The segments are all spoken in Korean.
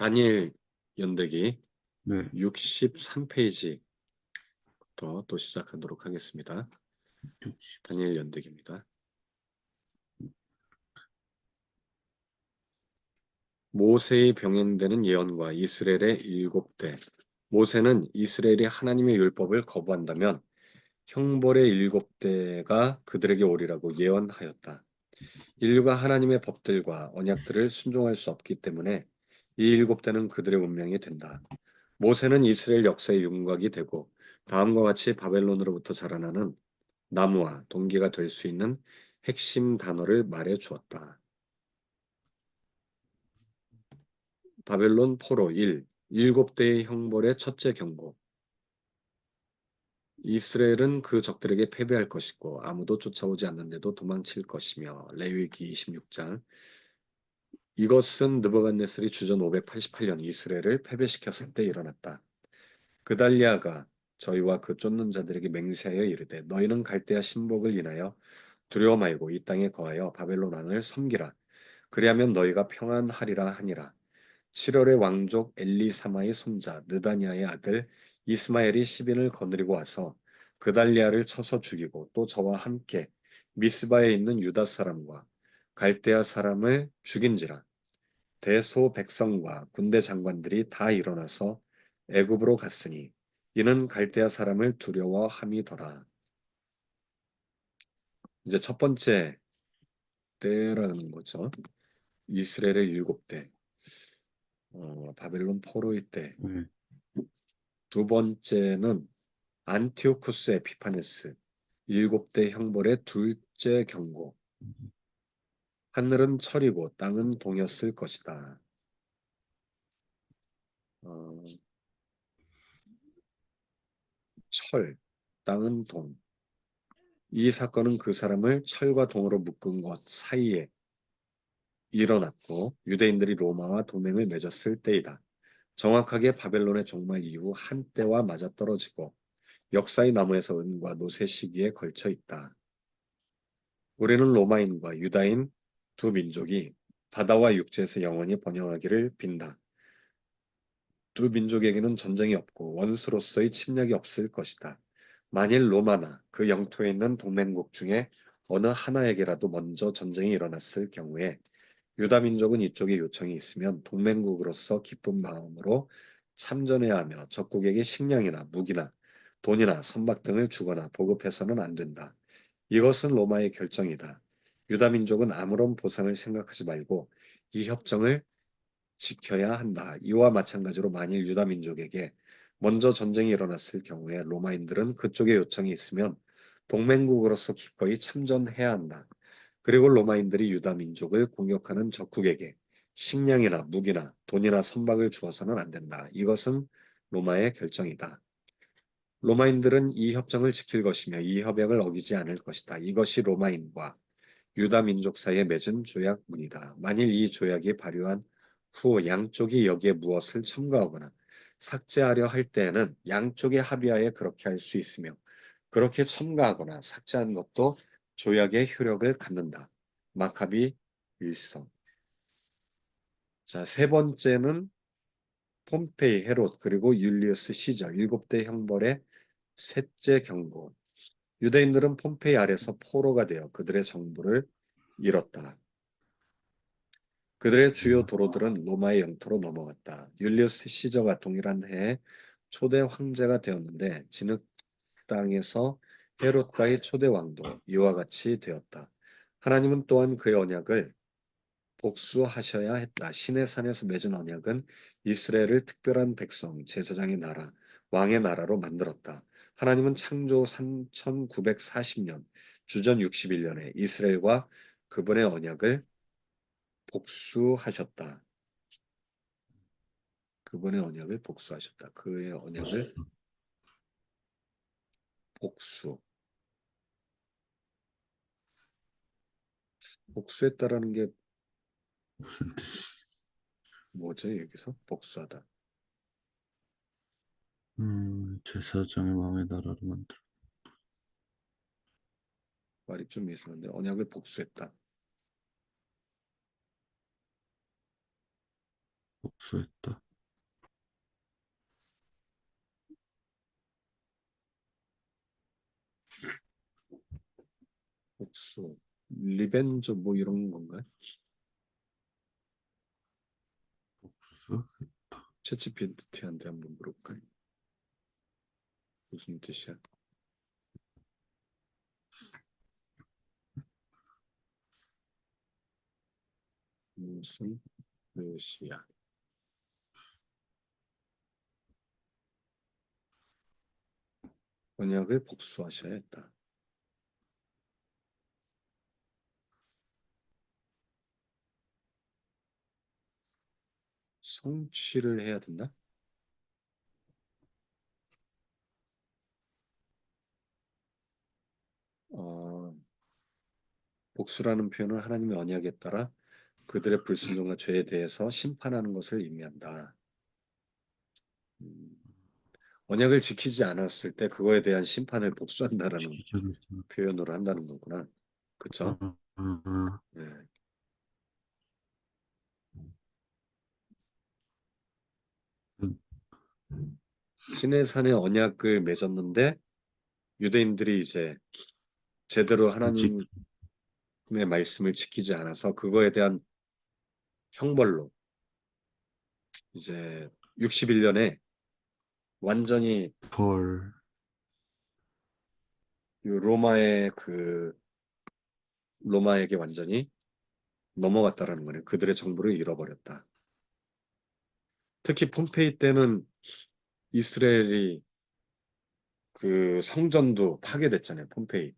다니엘 연대기 네. 63페이지부터 또 시작하도록 하겠습니다. 60. 다니엘 연대기입니다. 모세의 병행되는 예언과 이스라엘의 7대. 모세는 이스라엘이 하나님의 율법을 거부한다면 형벌의 7대가 그들에게 오리라고 예언하였다. 인류가 하나님의 법들과 언약들을 순종할 수 없기 때문에 이 7대는 그들의 운명이 된다. 모세는 이스라엘 역사의 윤곽이 되고 다음과 같이 바벨론으로부터 자라나는 나무와 동기가 될 수 있는 핵심 단어를 말해 주었다. 바벨론 포로 1. 7대의 형벌의 첫째 경고. 이스라엘은 그 적들에게 패배할 것이고 아무도 쫓아오지 않는데도 도망칠 것이며. 레위기 26장. 이것은 느부갓네살이 주전 588년 이스라엘을 패배시켰을 때 일어났다. 그달리아가 저희와 그 쫓는 자들에게 맹세하여 이르되 너희는 갈대아 신복을 인하여 두려워 말고 이 땅에 거하여 바벨론 왕을 섬기라. 그리하면 너희가 평안하리라 하니라. 7월의 왕족 엘리사마의 손자 느다니아의 아들 이스마엘이 시빈을 거느리고 와서 그달리아를 쳐서 죽이고 또 저와 함께 미스바에 있는 유다 사람과 갈대아 사람을 죽인지라. 대소 백성과 군대 장관들이 다 일어나서 애굽으로 갔으니 이는 갈대아 사람을 두려워함이더라. 이제 첫 번째 때라는 거죠. 이스라엘의 7대, 바벨론 포로의 때. 네. 두 번째는 안티오쿠스 에피파네스, 7대 형벌의 둘째 경고. 하늘은 철이고 땅은 동이었을 것이다. 어, 철, 땅은 동. 이 사건은 그 사람을 철과 동으로 묶은 것 사이에 일어났고 유대인들이 로마와 동맹을 맺었을 때이다. 정확하게 바벨론의 종말 이후 한때와 맞아떨어지고 역사의 나무에서 은과 노새 시기에 걸쳐 있다. 우리는 로마인과 유다인 두 민족이 바다와 육지에서 영원히 번영하기를 빈다. 두 민족에게는 전쟁이 없고 원수로서의 침략이 없을 것이다. 만일 로마나 그 영토에 있는 동맹국 중에 어느 하나에게라도 먼저 전쟁이 일어났을 경우에 유다 민족은 이쪽에 요청이 있으면 동맹국으로서 기쁜 마음으로 참전해야 하며 적국에게 식량이나 무기나 돈이나 선박 등을 주거나 보급해서는 안 된다. 이것은 로마의 결정이다. 유다 민족은 아무런 보상을 생각하지 말고 이 협정을 지켜야 한다. 이와 마찬가지로 만일 유다 민족에게 먼저 전쟁이 일어났을 경우에 로마인들은 그쪽에 요청이 있으면 동맹국으로서 기꺼이 참전해야 한다. 그리고 로마인들이 유다 민족을 공격하는 적국에게 식량이나 무기나 돈이나 선박을 주어서는 안 된다. 이것은 로마의 결정이다. 로마인들은 이 협정을 지킬 것이며 이 협약을 어기지 않을 것이다. 이것이 로마인과 유다 민족 사이에 맺은 조약문이다. 만일 이 조약이 발효한 후 양쪽이 여기에 무엇을 첨가하거나 삭제하려 할 때에는 양쪽의 합의하에 그렇게 할 수 있으며 그렇게 첨가하거나 삭제한 것도 조약의 효력을 갖는다. 마카비 일성. 자, 세 번째는 폼페이, 헤롯, 그리고 율리우스 시저 7대 형벌의 셋째 경고. 유대인들은 폼페이 아래서 포로가 되어 그들의 정부를 잃었다. 그들의 주요 도로들은 로마의 영토로 넘어갔다. 율리우스 시저가 동일한 해에 초대 황제가 되었는데 진흙 땅에서 헤롯과의 초대 왕도 이와 같이 되었다. 하나님은 또한 그의 언약을 복수하셔야 했다. 신의 산에서 맺은 언약은 이스라엘을 특별한 백성, 제사장의 나라, 왕의 나라로 만들었다. 하나님은 창조 3940년, 주전 61년에 이스라엘과 그분의 언약을 복수하셨다. 그분의 언약을 복수하셨다. 그의 언약을 복수. 복수했다라는 게 무슨 뜻? 뭐죠? 여기서 복수하다. 제사장의 왕의 나라로 만들어. 말이 좀 이상한데 언약을 복수했다. 복수했다. 복수, 리벤저 뭐 이런 건가요? 복수? 챗GPT한테 한번 물어볼까요? 무슨 뜻이야? 무슨 뜻이야? 언약을 복수하셔야 했다. 성취를 해야 된다? 어, 복수라는 표현은 하나님의 언약에 따라 그들의 불순종과 죄에 대해서 심판하는 것을 의미한다. 음, 언약을 지키지 않았을 때 그거에 대한 심판을 복수한다라는 지키지 않았다. 표현으로 한다는 거구나. 그쵸? 네. 시내산에 언약을 맺었는데 유대인들이 이제 제대로 직, 하나님의 말씀을 지키지 않아서 그거에 대한 형벌로 이제 61년에 완전히 펄, 이 로마에게 완전히 넘어갔다라는 거네. 그들의 정부를 잃어버렸다. 특히 폼페이 때는 이스라엘이 그 성전도 파괴됐잖아요. 폼페이.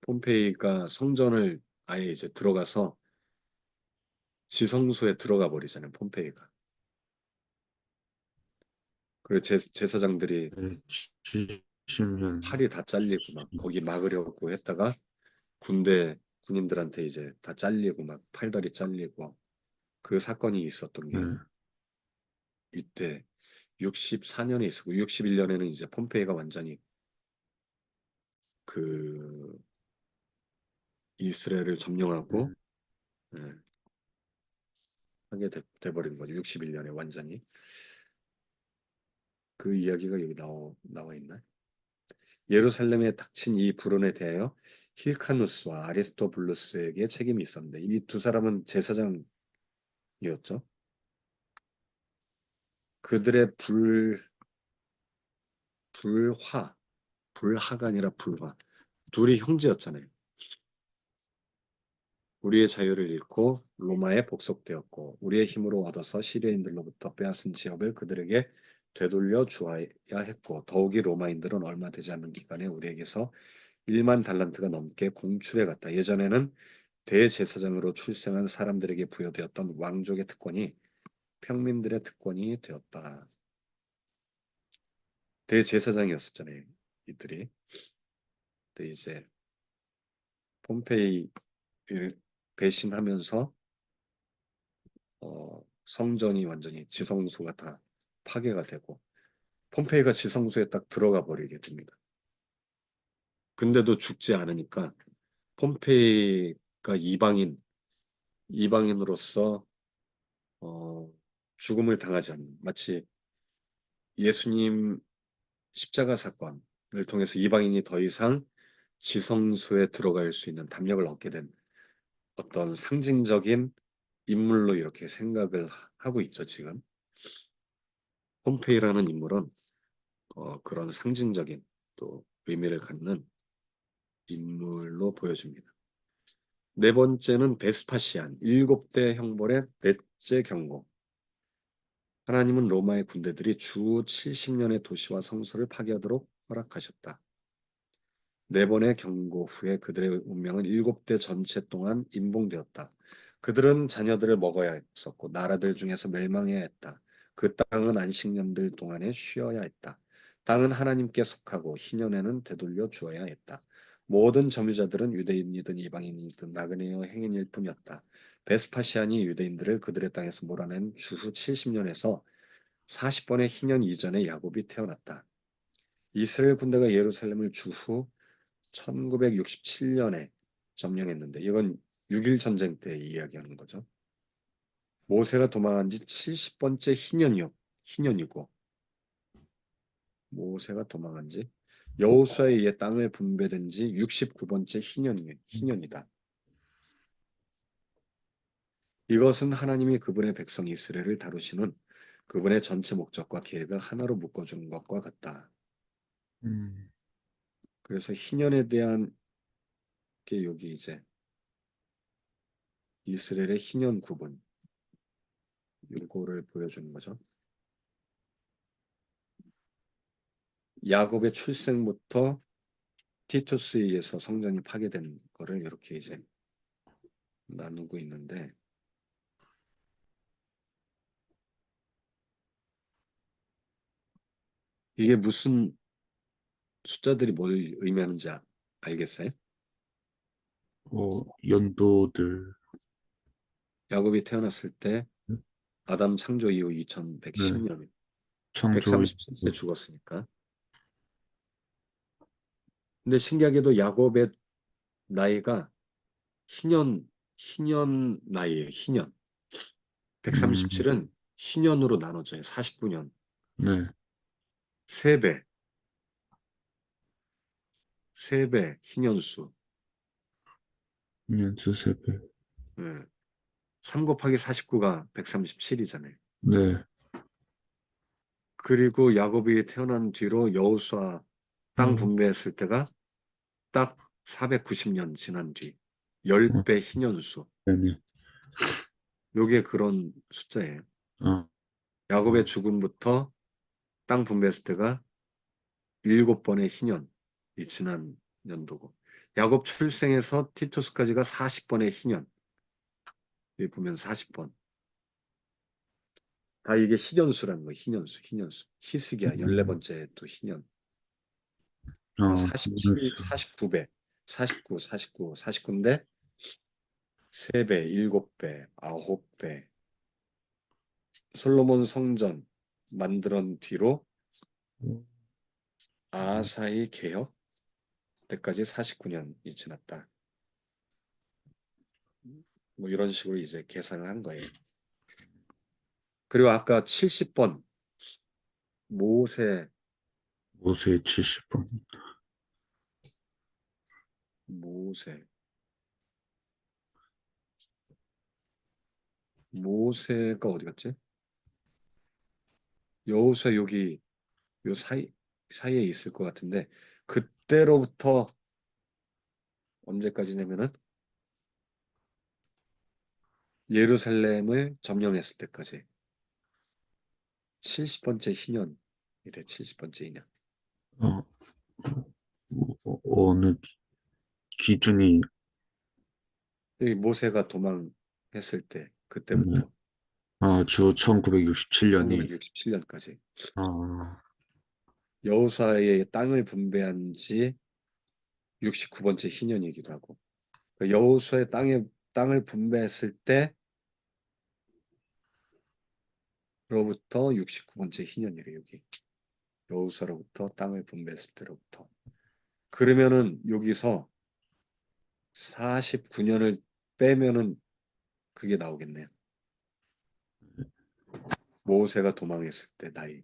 폼페이가 성전을 아예 이제 들어가서 지성소에 들어가 버리잖아요. pom페이가. 그리고 제사장들이 70년, 팔이 다 잘리고 막 거기 막으려고 했다가 군인들한테 이제 다 잘리고 막 팔다리 잘리고 그 사건이 있었던 네, 게 이때 64년에 있었고 61년에는 이제 폼페이가 완전히 그 이스라엘을 점령하고 네, 예, 하게 돼버린 거죠. 61년에 완전히. 그 이야기가 여기 나와 있나요? 예루살렘에 닥친 이 불운에 대하여 힐카누스와 아리스토블루스에게 책임이 있었는데 이 두 사람은 제사장이었죠. 그들의 불화, 불화가 아니라 불화. 둘이 형제였잖아요. 우리의 자유를 잃고 로마에 복속되었고 우리의 힘으로 얻어서 시리아인들로부터 빼앗은 지역을 그들에게 되돌려 주어야 했고 더욱이 로마인들은 얼마 되지 않는 기간에 우리에게서 1만 달란트가 넘게 공출해 갔다. 예전에는 대제사장으로 출생한 사람들에게 부여되었던 왕족의 특권이 평민들의 특권이 되었다. 대제사장이었었잖아요. 이들이. 근데 이제 폼페이를 배신하면서 성전이 완전히 지성소가 다 파괴가 되고 폼페이가 지성소에 딱 들어가 버리게 됩니다. 근데도 죽지 않으니까 폼페이가 이방인으로서 어, 죽음을 당하지 않는 마치 예수님 십자가 사건을 통해서 이방인이 더 이상 지성소에 들어갈 수 있는 담력을 얻게 된 어떤 상징적인 인물로 이렇게 생각을 하고 있죠, 지금. 폼페이라는 인물은 그런 상징적인 또 의미를 갖는 인물로 보여집니다. 네 번째는 베스파시안, 일곱 대 형벌의 넷째 경고. 하나님은 로마의 군대들이 주 70년의 도시와 성소를 파괴하도록 허락하셨다. 네 번의 경고 후에 그들의 운명은 일곱 대 전체 동안 임봉되었다. 그들은 자녀들을 먹어야 했었고 나라들 중에서 멸망해야 했다. 그 땅은 안식년들 동안에 쉬어야 했다. 땅은 하나님께 속하고 희년에는 되돌려 주어야 했다. 모든 점유자들은 유대인이든 이방인이든 나그네여 행인일 뿐이었다. 베스파시안이 유대인들을 그들의 땅에서 몰아낸 주후 70년에서 40번의 희년 이전에 야곱이 태어났다. 이스라엘 군대가 예루살렘을 주후 1967년에 점령했는데 이건 6.1 전쟁 때 이야기하는 거죠. 모세가 도망한 지 70번째 희년이고 모세가 도망한 지 여호수아에 의해 땅을 분배된 지 69번째 희년이다. 이것은 하나님이 그분의 백성 이스라엘을 다루시는 그분의 전체 목적과 계획을 하나로 묶어주는 것과 같다. 음, 그래서 희년에 대한 게 여기 이제 이스라엘의 희년 구분 요거를 보여주는 거죠. 야곱의 출생부터 티투스에 의해서 성전이 파괴된 거를 이렇게 이제 나누고 있는데 이게 무슨 숫자들이 뭘 의미하는지 알겠어요? 연도들. 야곱이 태어났을 때 아담 창조 이후 네, 2110년, 창조. 137세 죽었으니까. 근데 신기하게도 야곱의 나이가 희년 나이에요. 희년. 음, 137은 희년으로 나눠져요. 49년. 네, 3배, 3배 희년수. 년수 세배. 3 곱하기 49가 137이잖아요. 네, 그리고 야곱이 태어난 뒤로 여호수아 땅 어, 분배했을 때가 딱 490년 지난 뒤 어, 10배 희년수. 네네. 요게 그런 숫자예요. 어, 야곱의 죽음부터 땅 분배했을 때가 7번의 희년이 지난 연도고 야곱 출생에서 티투스까지가 40번의 희년. 여기 보면 40번. 다 이게 희년수라는 거예요. 희년수. 히스기야 음, 14번째 또 희년. 다 47, 년수. 49배. 49인데 3배, 7배, 9배. 솔로몬 성전 만들은 뒤로 아하사의 개혁 때까지 49년이 지났다. 뭐 이런 식으로 이제 계산을 한 거예요. 그리고 아까 70번 모세 모세 70번. 모세 모세가 어디 갔지? 여호수아 여기 요 사이에 있을 것 같은데 그때로부터 언제까지냐면은 예루살렘을 점령했을 때까지 70번째 희년이래. 70번째 희년. 어, 어느 기준이. 여기 모세가 도망했을 때 네. 그때부터 주 1967년이. 1967년까지 아, 여호수아의 땅을 분배한 지 69번째 희년이기도 하고 여호수아의 땅을 분배했을 때로부터 69번째 희년이래 여기. 여호수아로부터 땅을 분배했을 때로부터. 그러면은 여기서 49년을 빼면은 그게 나오겠네요. 모세가 도망했을 때 나이.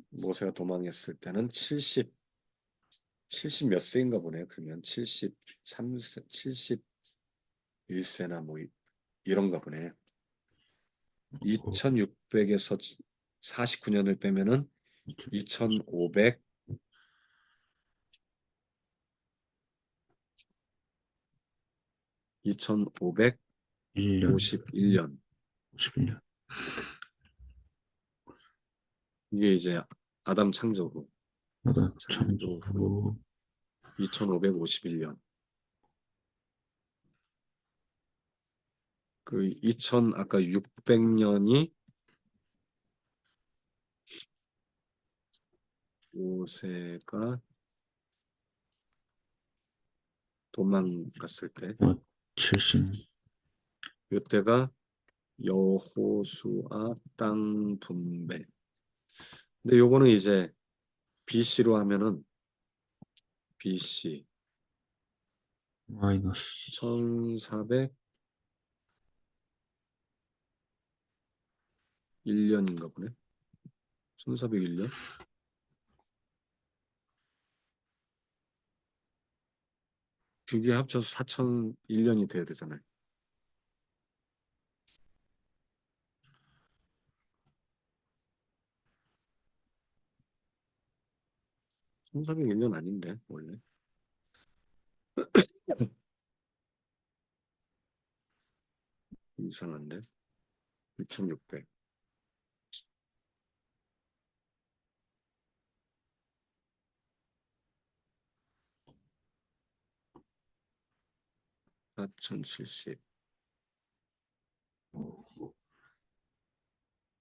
모세가 도망했을 때는 70 몇 세인가 보네요. 그러면 73세, 71세나 뭐 이런가 보네요. 2600에서 49년을 빼면은 2500, 1년, 2551년. 51년. 이게 이제 아담 창조 후, 하다 창조 후 창조. 2551년. 그 2000 아까 600년이 모세가 도망갔을 때, 70. 이때가 여호수아 땅 분배. 근데 요거는 이제 BC로 하면은 BC 마이너스. 1400 1년인가 보네. 1401년? 두 개 합쳐서 4001년이 돼야 되잖아요. 1401년 아닌데, 원래. 이상한데? 2600. 4070.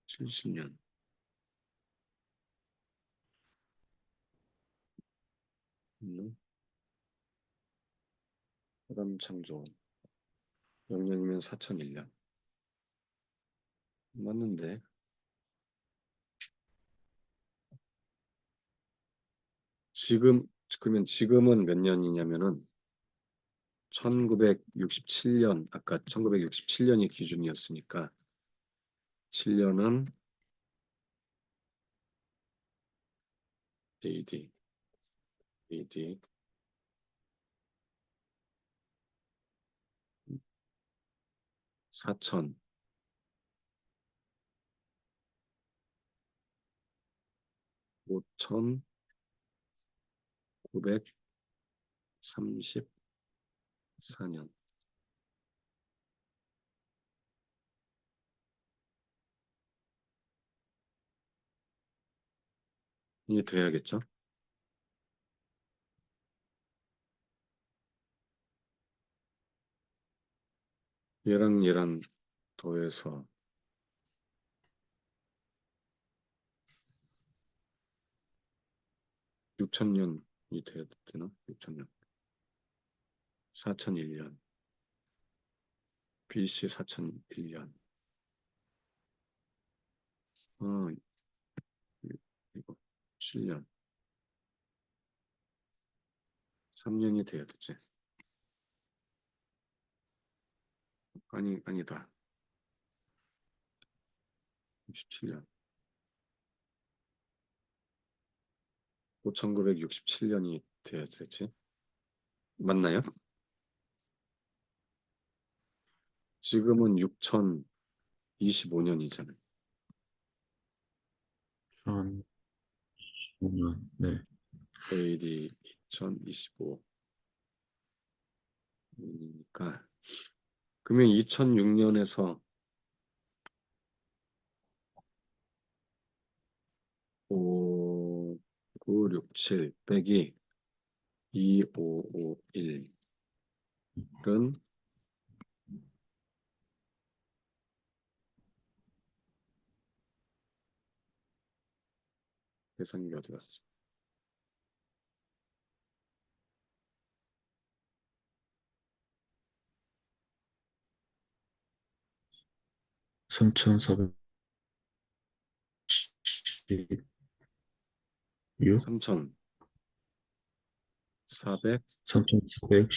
70년. 사람 창조. 0년이면 4001년. 맞는데. 그러면 지금은 몇 년이냐면은 1967년, 아까 1967년이 기준이었으니까 7년은 AD, AD 4000, 5934년. 이게 돼야겠죠? 얘랑 더해서 6000년이 돼야 되나? 6000년. 4001년. BC 4001년. 어, 이거 7년. 3년이 돼야 되지. 아니다. 67년. 5967년이 돼야 되지. 맞나요? 지금은 6025년이잖아요. 2005년. 네. AD 2025. 그러니까 그러면 2006년에서 5, 9, 6, 7 빼기 2, 5, 5, 1은 계산기 어디 갔어? 3416, 3416 3416.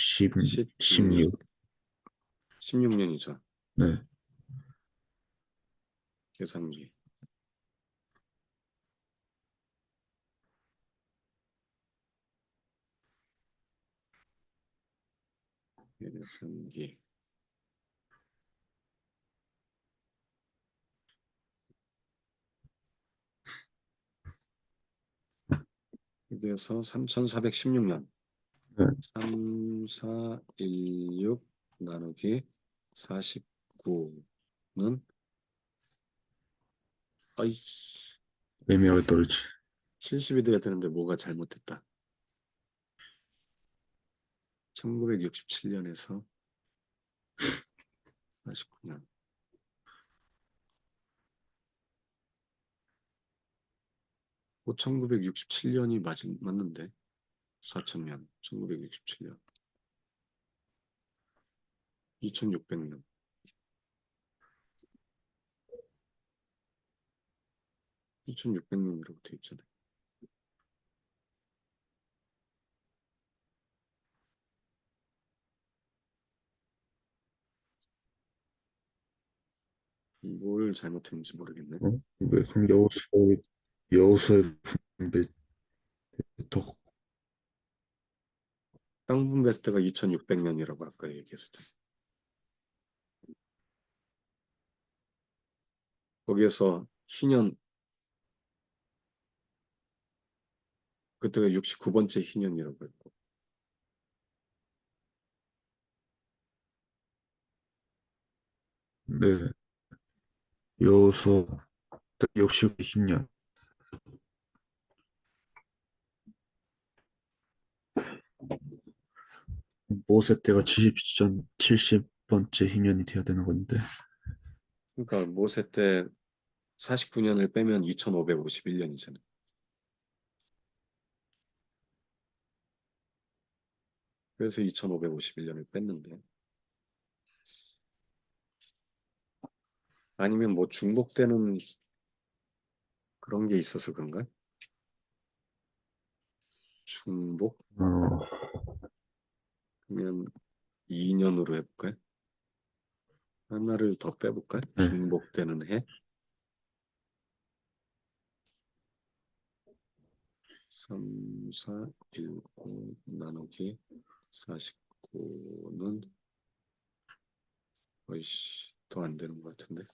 16년이죠. 네. 계산기. 계산기. 그래서 3416년. 네. 3416 나누기 49는 아이씨 애매하게 떨어지. 70이 돼야 되는데 뭐가 잘못됐다. 1967년에서 49년. 1967년이 맞는데 4000년, 1967년, 2600년, 2600년이라고 돼 있잖아요. 뭘 잘못했는지 모르겠네. 왜 그럼 여호수아의 분배 더 땅 분배 때가 2600년이라고 아까 얘기했을 때. 거기에서 희년, 그때가 69번째 희년이라고 했고. 네, 여호수아 60년 모세 때가 70번째 희년이 돼야 되는 건데. 그러니까 모세 때 49년을 빼면 2551년이잖아. 그래서 2551년을 뺐는데. 아니면 뭐 중복되는 그런 게 있어서 그런가? 중복? 어, 그러면 2년으로 해볼까요? 하나를 더 빼볼까요? 네, 중복되는 해? 3, 4, 1, 5 나누기 49는 어이씨 더 안 되는 것 같은데.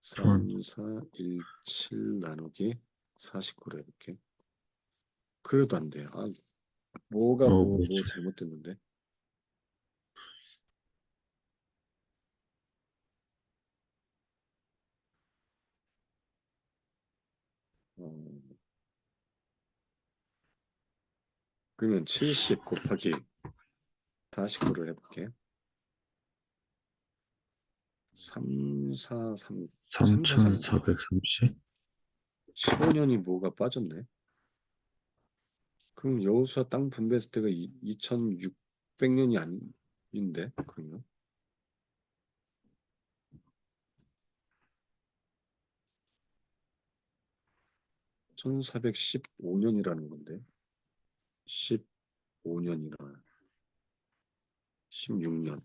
전 3, 4, 1, 7 나누기 49로 해볼게. 그래도 안 돼요. 아, 뭐가 뭐 뭐지? 잘못됐는데? 어, 그러면 70 곱하기 49를 해볼게. 3, 4, 3, 3, 4, 3, 3,430? 15년이 뭐가 빠졌네. 그럼 여호수아 땅 분배했을 때가 2600년이 아닌데, 그러면 1415년이라는 건데, 15년이나 16년.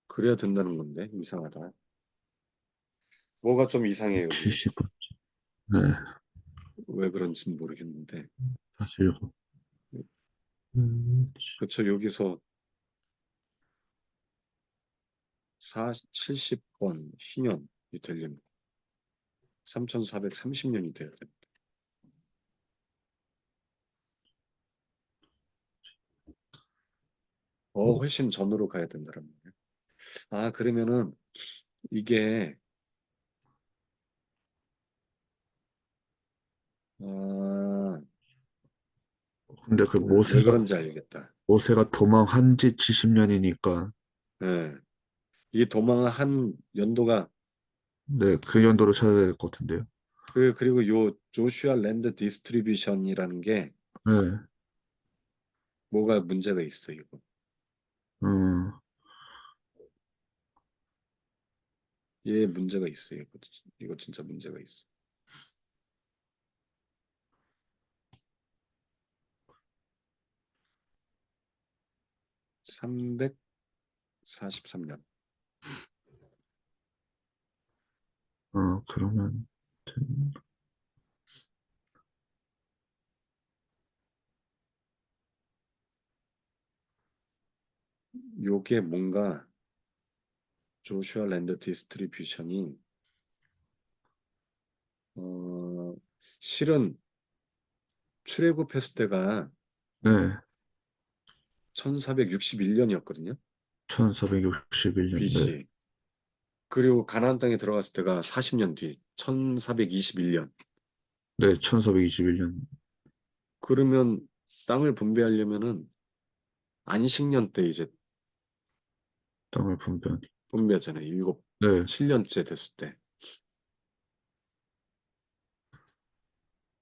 그래야 된다는 건데, 이상하다. 뭐가 좀 이상해, 여기. 70번. 네, 왜 그런지는 모르겠는데. 다시 읽어. 음, 그쵸, 여기서 70번 희년이 되려면 3430년이 돼야 돼. 훨씬 전으로 가야 된다는 거예요. 아, 그러면은 이게, 아, 근데 그 왜 그런지 알겠다. 모세가 도망한 지 70년이니까, 예. 이 도망을 한 연도가 네, 그 연도로 찾아야 될 것 같은데요. 그리고 요 조슈아 랜드 디스트리뷰션이라는 게 네, 뭐가 문제가 있어, 이거. 음, 얘 문제가 있어, 이거 진짜 문제가 있어. 343년. 그러면, 요게 뭔가 조슈아 랜드 디스트리뷰션이 어, 실은 출애굽했을 때가 네, 1461년이었거든요. 1461년, 네, BC. 그리고 가나안 땅에 들어갔을 때가 40년 뒤, 1421년. 네, 1421년 그러면 땅을 분배하려면은 안식년 때 이제 땅을 분배하니. 분배하잖아요. 일곱, 네, 7년째 됐을 때.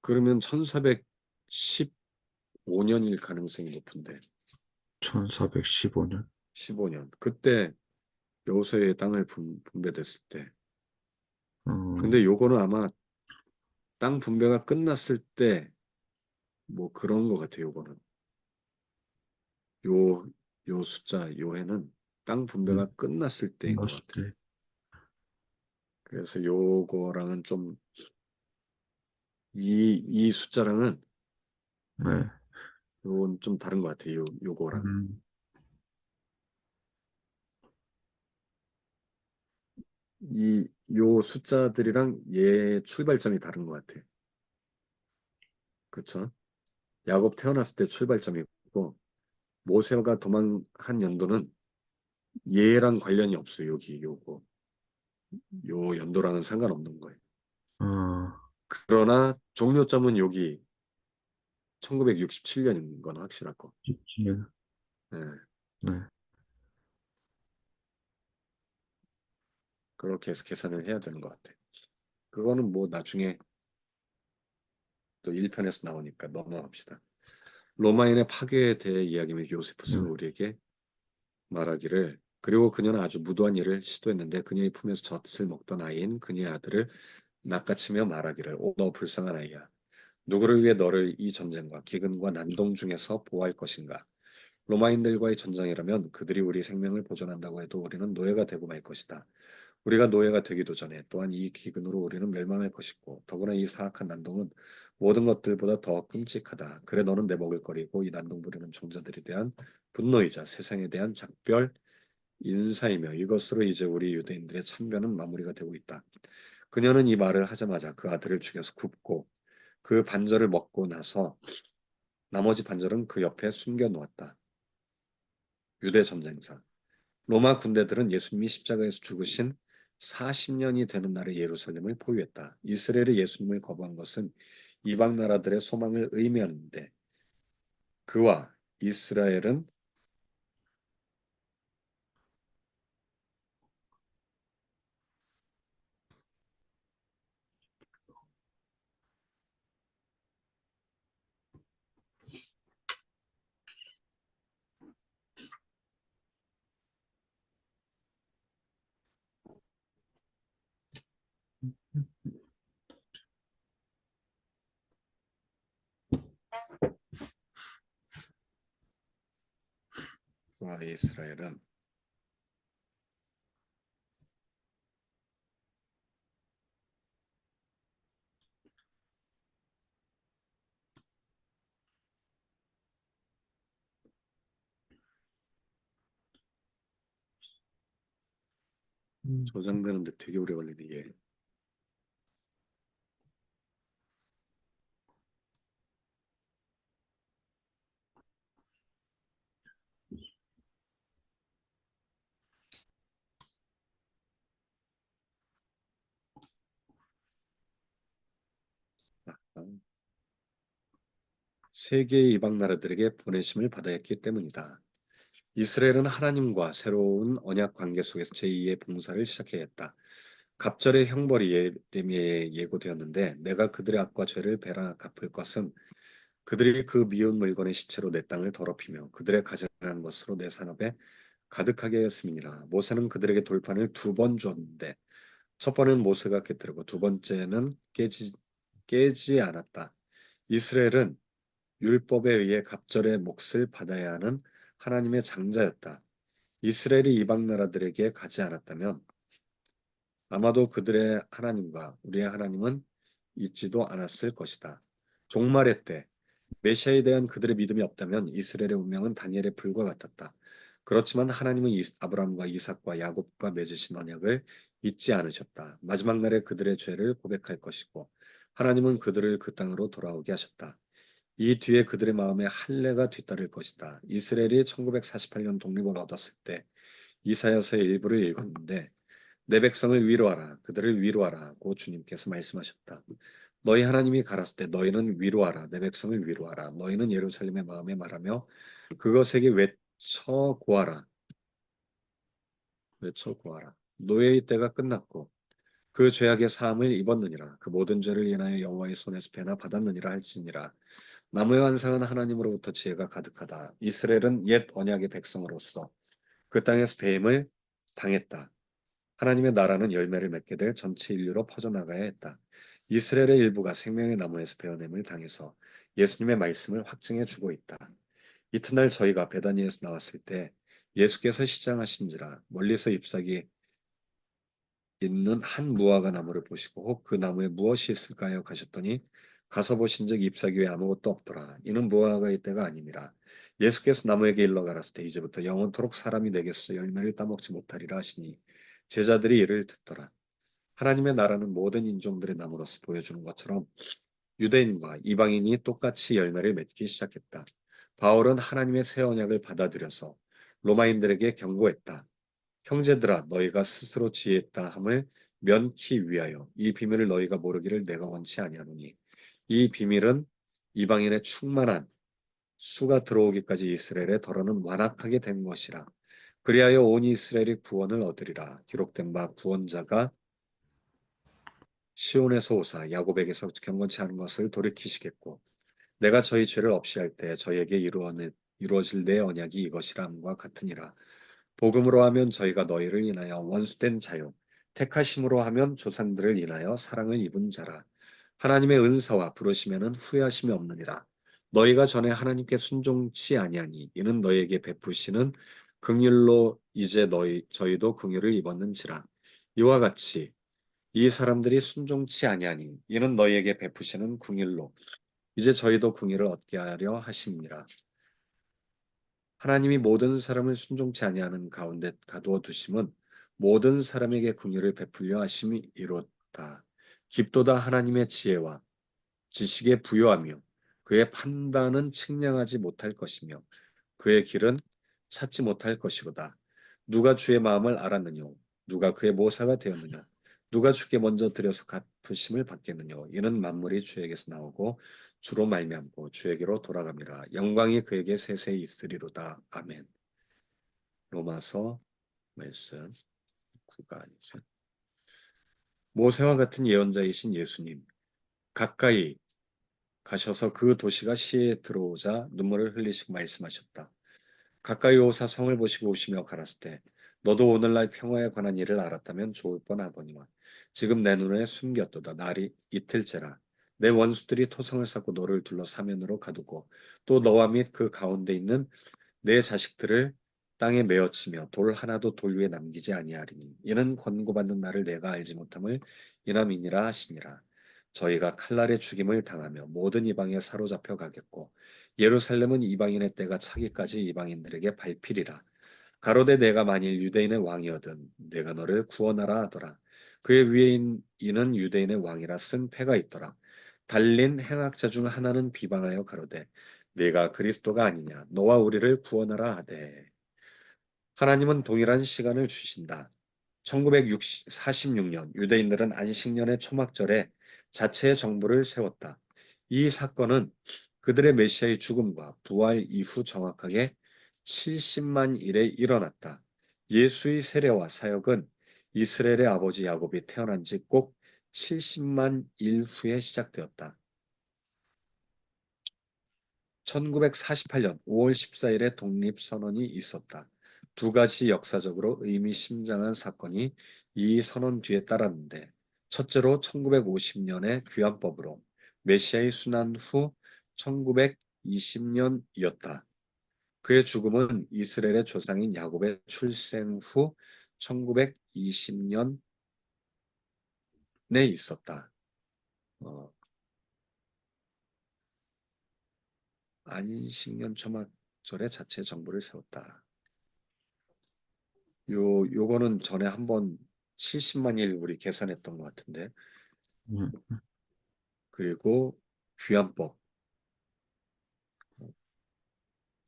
그러면 1415년일 가능성이 높은데, 1415년. 15년. 그때 여호수아의 땅을 분배됐을 때. 근데 어, 요거는 아마 땅 분배가 끝났을 때 뭐 그런 것 같아요. 요거는. 요, 요 숫자, 요 해는 땅 네, 분배가 끝났을 때인 것 끝났을 같아요. 때. 그래서 요거랑은 좀 이 숫자랑은 네. 요건 좀 다른 것 같아요. 요거랑. 음, 요 숫자들이랑 얘 출발점이 다른 것 같아. 그쵸? 야곱 태어났을 때 출발점이 있고, 모세가 도망한 연도는 얘랑 관련이 없어요. 여기 요거. 요 연도랑은 상관없는 거예요. 아, 그러나 종료점은 여기 1967년인 건 확실하고. 17년. 예, 네. 그렇게 해서 계산을 해야 되는 것 같아. 그거는 뭐 나중에 또 1편에서 나오니까 넘어갑시다. 로마인의 파괴에 대해 이야기하며 요세푸스는 네. 우리에게 말하기를 그리고 그녀는 아주 무도한 일을 시도했는데 그녀의 품에서 젖을 먹던 아이인 그녀의 아들을 낚아치며 말하기를 오, 너 불쌍한 아이야. 누구를 위해 너를 이 전쟁과 기근과 난동 중에서 보호할 것인가? 로마인들과의 전쟁이라면 그들이 우리 생명을 보존한다고 해도 우리는 노예가 되고 말 것이다. 우리가 노예가 되기도 전에 또한 이 기근으로 우리는 멸망할 것이고 더구나 이 사악한 난동은 모든 것들보다 더 끔찍하다. 그래 너는 내 먹을거리고 이 난동 부리는 종자들에 대한 분노이자 세상에 대한 작별 인사이며 이것으로 이제 우리 유대인들의 참변은 마무리가 되고 있다. 그녀는 이 말을 하자마자 그 아들을 죽여서 굽고 그 반절을 먹고 나서 나머지 반절은 그 옆에 숨겨 놓았다. 유대 전쟁사. 로마 군대들은 예수님이 십자가에서 죽으신 40년이 되는 날에 예루살렘을 포위했다. 이스라엘이 예수님을 거부한 것은 이방 나라들의 소망을 의미하는데 그와 이스라엘은 그와 이스라엘은 음. 저장되는데 되게 오래 걸리네. 예. 아, 세계의 이방 나라들에게 보내심을 받아야 했기 때문이다. 이스라엘은 하나님과 새로운 언약 관계 속에서 제2의 봉사를 시작해야 했다. 갑절의 형벌이 예레미야에 예고되었는데 내가 그들의 악과 죄를 배라 갚을 것은 그들이 그 미운 물건의 시체로 내 땅을 더럽히며 그들의 가증한 것으로 내 산업에 가득하게 했음이니라. 모세는 그들에게 돌판을 두 번 주었는데 첫 번은 모세가 깨뜨리고 두 번째는 깨지 않았다. 이스라엘은 율법에 의해 갑절의 몫을 받아야 하는 하나님의 장자였다. 이스라엘이 이방 나라들에게 가지 않았다면 아마도 그들의 하나님과 우리의 하나님은 있지도 않았을 것이다. 종말의 때 메시아에 대한 그들의 믿음이 없다면 이스라엘의 운명은 다니엘의 불과 같았다. 그렇지만 하나님은 아브라함과 이삭과 야곱과 맺으신 언약을 잊지 않으셨다. 마지막 날에 그들의 죄를 고백할 것이고 하나님은 그들을 그 땅으로 돌아오게 하셨다. 이 뒤에 그들의 마음에 할례가 뒤따를 것이다. 이스라엘이 1948년 독립을 얻었을 때 이사야서의 일부를 읽었는데 내 백성을 위로하라 그들을 위로하라고 주님께서 말씀하셨다. 너희 하나님이 가라사대 때 너희는 위로하라 내 백성을 위로하라 너희는 예루살렘의 마음에 말하며 그것에게 외쳐 고하라 외쳐 고하라 노예의 때가 끝났고 그 죄악의 사함을 입었느니라 그 모든 죄를 인하여 여호와의 손에서 배나 받았느니라 할지니라 나무의 환상은 하나님으로부터 지혜가 가득하다 이스라엘은 옛 언약의 백성으로서 그 땅에서 배임을 당했다. 하나님의 나라는 열매를 맺게 될 전체 인류로 퍼져나가야 했다. 이스라엘의 일부가 생명의 나무에서 베어냄을 당해서 예수님의 말씀을 확증해 주고 있다. 이튿날 저희가 베다니에서 나왔을 때 예수께서 시장하신지라 멀리서 잎사귀 있는 한 무화과 나무를 보시고 혹 그 나무에 무엇이 있을까요? 가셨더니 가서 보신즉 잎사귀 외에 아무것도 없더라. 이는 무화과의 때가 아니니라. 예수께서 나무에게 일러 가라사대 이제부터 영원토록 사람이 내게서 열매를 따먹지 못하리라 하시니 제자들이 이를 듣더라. 하나님의 나라는 모든 인종들의 나무로서 보여주는 것처럼 유대인과 이방인이 똑같이 열매를 맺기 시작했다. 바울은 하나님의 새 언약을 받아들여서 로마인들에게 경고했다. 형제들아 너희가 스스로 지혜있다 함을 면키 위하여 이 비밀을 너희가 모르기를 내가 원치 아니하노니 이 비밀은 이방인의 충만한 수가 들어오기까지 이스라엘의 덜어는 완악하게 된 것이라. 그리하여 온 이스라엘이 구원을 얻으리라. 기록된 바 구원자가 시온에서 오사 야곱에게서 경건치 않은 것을 돌이키시겠고 내가 저희 죄를 없이 할 때 저희에게 이루어질 내 언약이 이것이라 함과 같으니라. 복음으로 하면 저희가 너희를 인하여 원수된 자요 택하심으로 하면 조상들을 인하여 사랑을 입은 자라. 하나님의 은사와 부르심에는 후회하심이 없느니라. 너희가 전에 하나님께 순종치 아니하니 이는 너희에게 베푸시는 긍휼로 이제 저희도 긍휼을 입었는지라. 이와 같이 이 사람들이 순종치 아니하니 이는 너희에게 베푸시는 긍휼로 이제 저희도 긍휼을 얻게 하려 하심이라. 하나님이 모든 사람을 순종치 아니하는 가운데 가두어 두심은 모든 사람에게 긍휼을 베풀려 하심이 이롭다. 깊도다 하나님의 지혜와 지식에 부요하며 그의 판단은 측량하지 못할 것이며 그의 길은 찾지 못할 것이로다. 누가 주의 마음을 알았느냐? 누가 그의 모사가 되었느냐? 누가 주께 먼저 드려서 갚으심을 받겠느냐? 이는 만물이 주에게서 나오고 주로 말미암고 주에게로 돌아갑니다. 영광이 그에게 세세히 있으리로다. 아멘. 로마서 말씀 9가 아니죠. 모세와 같은 예언자이신 예수님 가까이 가셔서 그 도시가 시에 들어오자 눈물을 흘리시고 말씀하셨다. 가까이 오사 성을 보시고 우시며 가라사대 너도 오늘날 평화에 관한 일을 알았다면 좋을 뻔하거니와 지금 내 눈에 숨겼도다. 날이 이틀째라. 내 원수들이 토성을 쌓고 너를 둘러 사면으로 가두고 또 너와 및 그 가운데 있는 내 자식들을 땅에 메어치며 돌 하나도 돌 위에 남기지 아니하리니 이는 권고받는 나를 내가 알지 못함을 이남이니라 하시니라. 저희가 칼날의 죽임을 당하며 모든 이방에 사로잡혀 가겠고 예루살렘은 이방인의 때가 차기까지 이방인들에게 밟히리라. 가로되 내가 만일 유대인의 왕이거든 내가 너를 구원하라 하더라. 그의 위에 이는 유대인의 왕이라 쓴 패가 있더라. 달린 행악자 중 하나는 비방하여 가로되 네가 그리스도가 아니냐 너와 우리를 구원하라 하되 하나님은 동일한 시간을 주신다. 1946년 유대인들은 안식년의 초막절에 자체의 정부를 세웠다. 이 사건은 그들의 메시아의 죽음과 부활 이후 정확하게 70만 일에 일어났다. 예수의 세례와 사역은 이스라엘의 아버지 야곱이 태어난 지 꼭 70만 일 후에 시작되었다. 1948년 5월 14일에 독립선언이 있었다. 두 가지 역사적으로 의미심장한 사건이 이 선언 뒤에 따랐는데 첫째로 1950년의 귀환법으로 메시아의 순환 후 1920년이었다. 그의 죽음은 이스라엘의 조상인 야곱의 출생 후 1920년에 있었다. 안식년 초막절에 자체 정부를 세웠다. 요거는 전에 한번 70만 일 우리 계산했던 것 같은데. 음, 그리고 귀환법.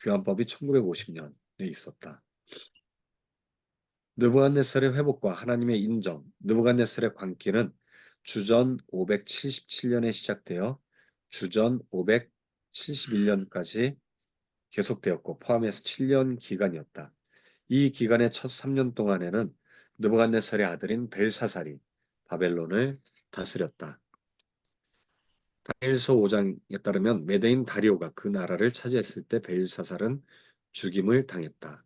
귀환법이 1950년에 있었다. 느부갓네살의 회복과 하나님의 인정. 느부갓네살의 광기는 주전 577년에 시작되어 주전 571년까지 계속되었고 포함해서 7년 기간이었다. 이 기간의 첫 3년 동안에는 느부갓네살의 아들인 벨사살이 바벨론을 다스렸다. 다니엘서 5장에 따르면 메대인 다리오가 그 나라를 차지했을 때 벨사살은 죽임을 당했다.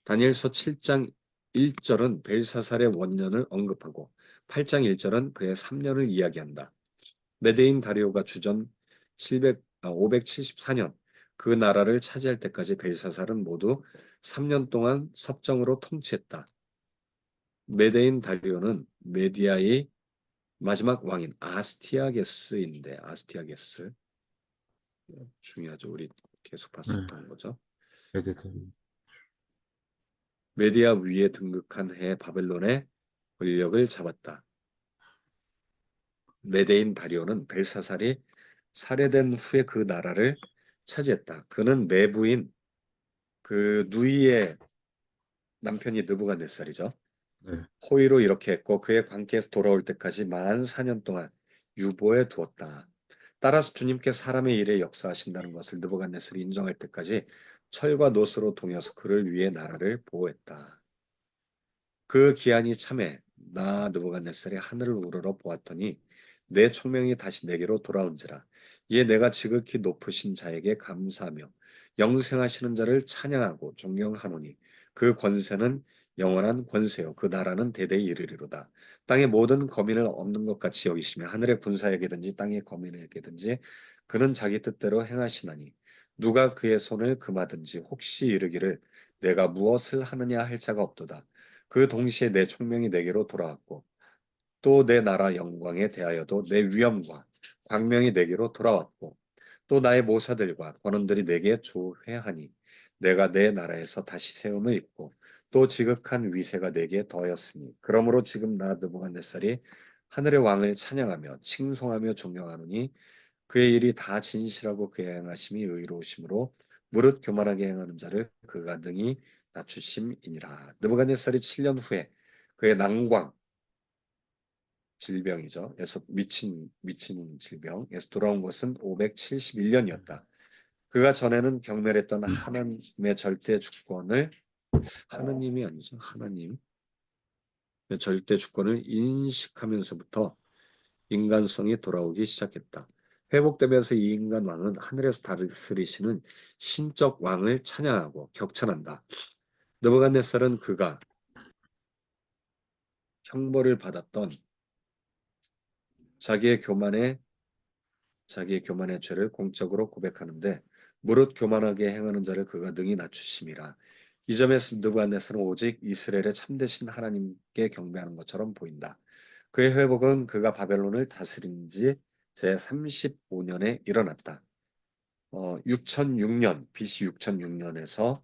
다니엘서 7장 1절은 벨사살의 원년을 언급하고 8장 1절은 그의 3년을 이야기한다. 메대인 다리오가 주전 574년 그 나라를 차지할 때까지 벨사살은 모두 3년 동안 섭정으로 통치했다. 메데인 다리오는 메디아의 마지막 왕인 아스티아게스인데 아스티아게스 중요하죠. 우리 계속 네, 봤었던 거죠. 네네네. 메디아 위에 등극한 해 바벨론의 권력을 잡았다. 메데인 다리오는 벨사살이 살해된 후에 그 나라를 차지했다. 그는 내부인 그 누이의 남편이 느부갓네살이죠. 네, 호의로 이렇게 했고 그의 관계에서 돌아올 때까지 만 4년 동안 유보해 두었다. 따라서 주님께 사람의 일에 역사하신다는 것을 느부갓네살이 인정할 때까지 철과 노스로 동여서 그를 위해 나라를 보호했다. 그 기한이 참에 나 느부갓네살이 하늘을 우러러 보았더니 내 총명이 다시 내게로 돌아온지라. 이에 내가 지극히 높으신 자에게 감사하며 영생하시는 자를 찬양하고 존경하노니 그 권세는 영원한 권세요 그 나라는 대대에 이르리로다. 땅의 모든 거민을 없는 것 같이 여기시며 하늘의 군사에게든지 땅의 거민에게든지 그는 자기 뜻대로 행하시나니 누가 그의 손을 금하든지 혹시 이르기를 내가 무엇을 하느냐 할 자가 없도다. 그 동시에 내 총명이 내게로 돌아왔고 또 내 나라 영광에 대하여도 내 위엄과 광명이 내게로 돌아왔고 또 나의 모사들과 관원들이 내게 조회하니 내가 내 나라에서 다시 세움을 입고 또 지극한 위세가 내게 더하였으니 그러므로 지금 나 느부갓네살이 하늘의 왕을 찬양하며 칭송하며 존경하노니 그의 일이 다 진실하고 그의 행하심이 의로우심으로 무릇 교만하게 행하는 자를 그가 능히 낮추심이니라. 느부갓네살이 7년 후에 그의 난광 질병이죠. 에서 미친 질병에서 돌아온 것은 571년이었다. 그가 전에는 경멸했던 하나님의 절대 주권을 하나님이 아니죠. 하나님의 절대 주권을 인식하면서부터 인간성이 돌아오기 시작했다. 회복되면서 이 인간 왕은 하늘에서 다스리시는 신적 왕을 찬양하고 격찬한다. 느부갓네살은 그가 형벌을 받았던 자기의 교만의 자기의 교만의 죄를 공적으로 고백하는데 무릇 교만하게 행하는 자를 그가 능히 낮추심이라. 이 점에서 느부갓네살은 오직 이스라엘의 참되신 하나님께 경배하는 것처럼 보인다. 그의 회복은 그가 바벨론을 다스린 지 제35년에 일어났다. 6006년, BC 6006년에서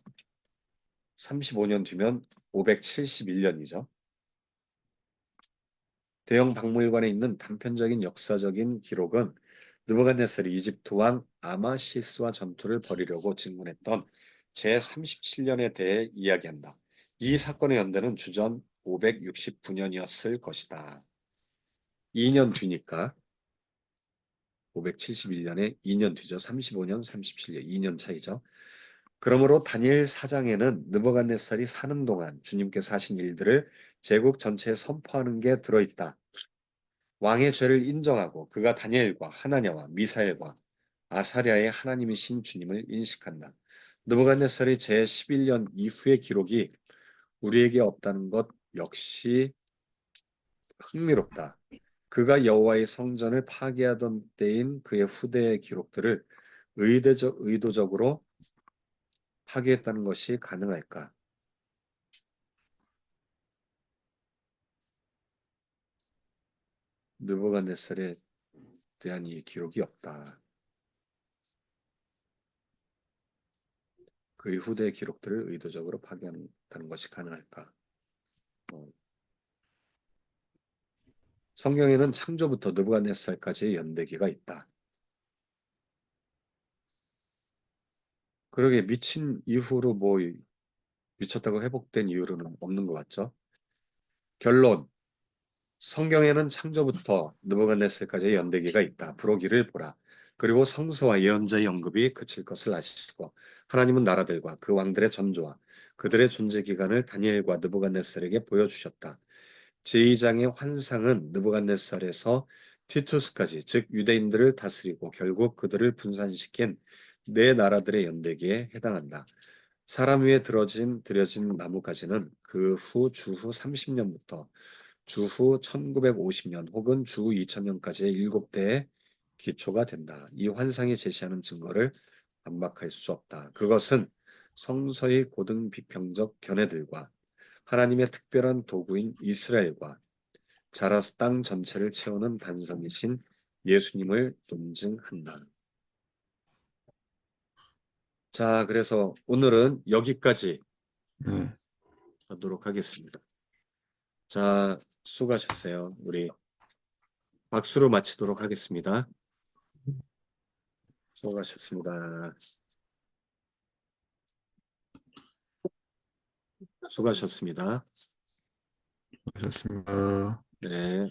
35년 뒤면 571년이죠. 대형 박물관에 있는 단편적인 역사적인 기록은 느부갓네살이 이집트 왕 아마시스와 전투를 벌이려고 진군했던 제37년에 대해 이야기한다. 이 사건의 연대는 주전 569년이었을 것이다. 2년 뒤니까 571년에 2년 뒤죠. 35년, 37년, 2년 차이죠. 그러므로 다니엘 4장에는 느부갓네살이 사는 동안 주님께서 하신 일들을 제국 전체에 선포하는 게 들어있다. 왕의 죄를 인정하고 그가 다니엘과 하나냐와 미사엘과 아사랴의 하나님이신 주님을 인식한다. 느부갓네살이 제11년 이후의 기록이 우리에게 없다는 것 역시 흥미롭다. 그가 여호와의 성전을 파괴하던 때인 그의 후대의 기록들을 의도적으로 파괴했다는 것이 가능할까? 느부갓네살에 대한 이 기록이 없다. 그의 후대의 기록들을 의도적으로 파괴한다는 것이 가능할까? 어, 성경에는 창조부터 느부갓네살까지의 연대기가 있다. 그러게 미친 이후로 뭐 미쳤다고 회복된 이후로는 없는 것 같죠? 결론. 성경에는 창조부터 느부갓네살까지의 연대기가 있다. 부록이를 보라. 그리고 성서와 예언자의 언급이 그칠 것을 아시고 하나님은 나라들과 그 왕들의 전조와 그들의 존재 기간을 다니엘과 느부갓네살에게 보여주셨다. 제2장의 환상은 느부갓네살에서 티투스까지 즉 유대인들을 다스리고 결국 그들을 분산시킨 네 나라들의 연대기에 해당한다. 사람 위에 들여진 나무까지는 그 후 주후 30년부터 주후 1950년 혹은 주후 2000년까지의 7대의 기초가 된다. 이 환상이 제시하는 증거를 반박할 수 없다. 그것은 성서의 고등 비평적 견해들과 하나님의 특별한 도구인 이스라엘과 자라서 땅 전체를 채우는 반성이신 예수님을 논증한다. 자, 그래서 오늘은 여기까지 네. 하도록 하겠습니다. 자, 수고하셨어요. 우리 박수로 마치도록 하겠습니다. 수고하셨습니다. 수고하셨습니다. 하셨습니다. 네.